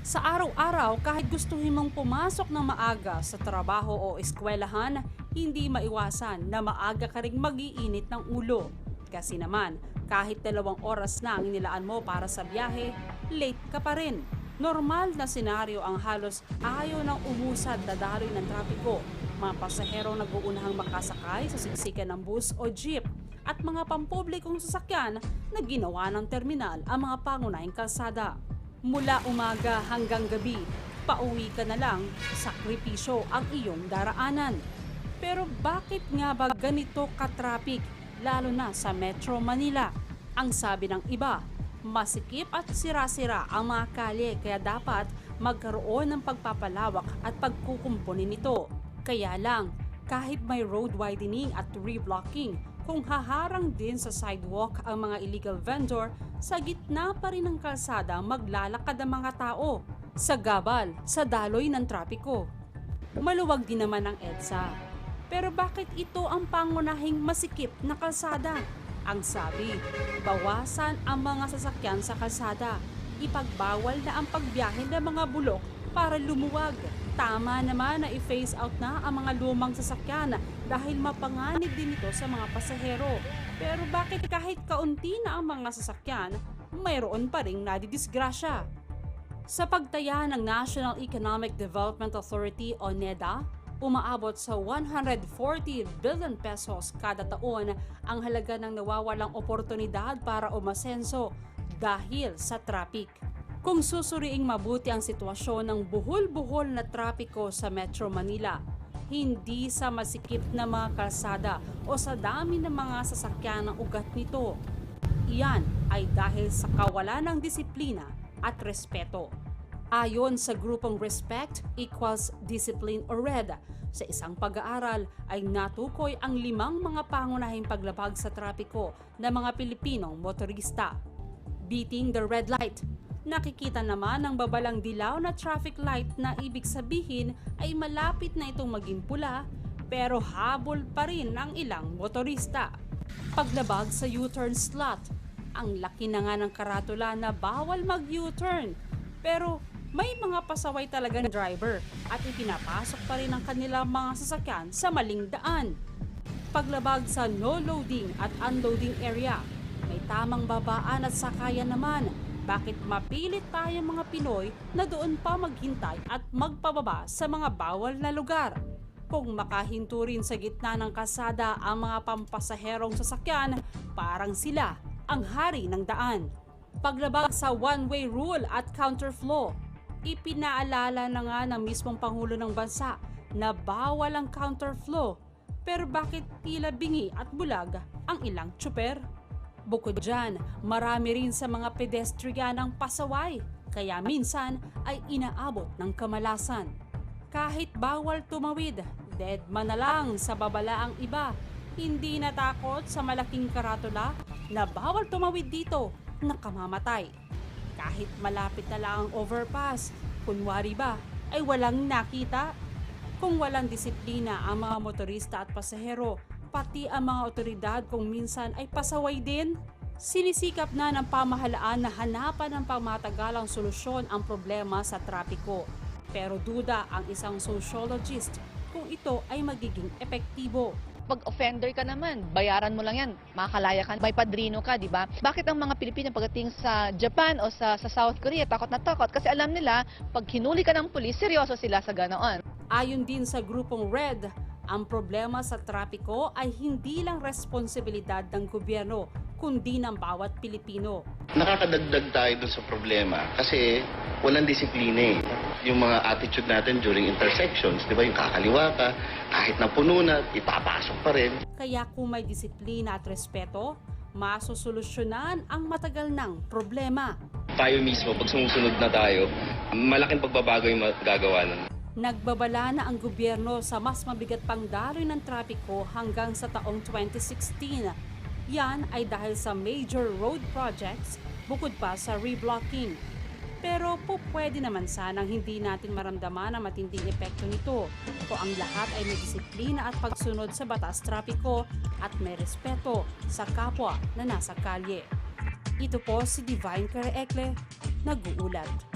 Sa araw-araw, kahit gustuhin mong pumasok ng maaga sa trabaho o eskwelahan, hindi maiwasan na maaga ka ring mag-iinit ng ulo. Kasi naman, kahit 2 oras na ang inilaan mo para sa biyahe, late ka pa rin. Normal na senaryo ang halos ayaw ng umusad na daloy ng trapiko, mga pasaherong nag-uunahang makasakay sa siksikan ng bus o jeep, at mga pampublikong sasakyan na ginawa ng terminal ang mga pangunahing kalsada. Mula umaga hanggang gabi, pauwi ka na lang, sakripisyo ang iyong daraanan. Pero bakit nga ba ganito ka-traffic, lalo na sa Metro Manila? Ang sabi ng iba, masikip at sira-sira ang mga kalye kaya dapat magkaroon ng pagpapalawak at pagkukumpuni nito. Kaya lang, kahit may road widening at reblocking, kung haharang din sa sidewalk ang mga illegal vendor, sa gitna pa rin ng kalsada maglalakad ang mga tao sa gabal, sa daloy ng trapiko. Maluwag din naman ang EDSA. Pero bakit ito ang pangunahing masikip na kalsada? Ang sabi, bawasan ang mga sasakyan sa kalsada. Ipagbawal na ang pagbiyahe ng mga bulok para lumuwag. Tama naman na i-phase out na ang mga lumang sasakyan dahil mapanganib din ito sa mga pasahero. Pero bakit kahit kaunti na ang mga sasakyan, mayroon pa ring nadidisgrasya? Sa pagtaya ng National Economic Development Authority o NEDA, umaabot sa 140 billion pesos kada taon ang halaga ng nawawalang oportunidad para umasenso dahil sa traffic. Kung susuriing mabuti ang sitwasyon ng buhol-buhol na trapiko sa Metro Manila, hindi sa masikip na mga kalsada o sa dami ng mga sasakyan ng ugat nito. Iyan ay dahil sa kawalan ng disiplina at respeto. Ayon sa grupong Respect Equals Discipline o RED, sa isang pag-aaral ay natukoy ang 5 mga pangunahing paglabag sa trapiko ng mga Pilipinong motorista. Beating the red light. Nakikita naman ang babalang dilaw na traffic light na ibig sabihin ay malapit na itong maging pula, pero habol pa rin ang ilang motorista. Paglabag sa U-turn slot. Ang laki na nga ng karatula na bawal mag-U-turn, pero may mga pasaway talagang driver at ipinapasok pa rin ang kanilang mga sasakyan sa maling daan. Paglabag sa no loading at unloading area. May tamang babaan at sakayan naman. Bakit mapilit tayong mga Pinoy na doon pa maghintay at magpababa sa mga bawal na lugar? Kung makahinto rin sa gitna ng kalsada ang mga pampasaherong sasakyan, parang sila ang hari ng daan. Paglabag sa one-way rule at counterflow. Ipinaalala na nga ng mismong Pangulo ng Bansa na bawal ang counterflow. Pero bakit tila bingi at bulag ang ilang tsuper? Bukod dyan, marami rin sa mga pedestrian ang pasaway, kaya minsan ay inaabot ng kamalasan. Kahit bawal tumawid, deadman na lang sa babala ang iba. Hindi natakot sa malaking karatula na bawal tumawid dito, nakamamatay. Kahit malapit na lang ang overpass, kunwari ba, ay walang nakita. Kung walang disiplina ang mga motorista at pasahero, pati ang mga otoridad kung minsan ay pasaway din. Sinisikap na ng pamahalaan na hanapan ng pangmatagalang solusyon ang problema sa trapiko. Pero duda ang isang sociologist kung ito ay magiging epektibo. Pag offender ka naman, bayaran mo lang yan, makakalaya ka, may padrino ka, di ba? Bakit ang mga Pilipino pagdating sa Japan o sa South Korea, takot na takot? Kasi alam nila, pag hinuli ka ng pulis, seryoso sila sa ganoon. Ayon din sa grupong RED, ang problema sa trapiko ay hindi lang responsibilidad ng gobyerno, kundi ng bawat Pilipino. Nakakadagdag tayo dun sa problema kasi walang disiplina eh. Yung mga attitude natin during intersections, di ba, yung kakaliwa ka, kahit na puno na, ipapasok pa rin. Kaya kung may disiplina at respeto, masosolusyonan ang matagal ng problema. Tayo mismo, pag sumusunod na tayo, malaking pagbabago yung magagawa nun. Nagbabala na ang gobyerno sa mas mabigat pang daloy ng trapiko hanggang sa taong 2016. Yan ay dahil sa major road projects bukod pa sa reblocking. Pero pwede naman sanang hindi natin maramdaman ang matinding epekto nito kung ang lahat ay may disiplina at pagsunod sa batas trapiko at may respeto sa kapwa na nasa kalye. Ito po si Divine Careekle, nag-uulat.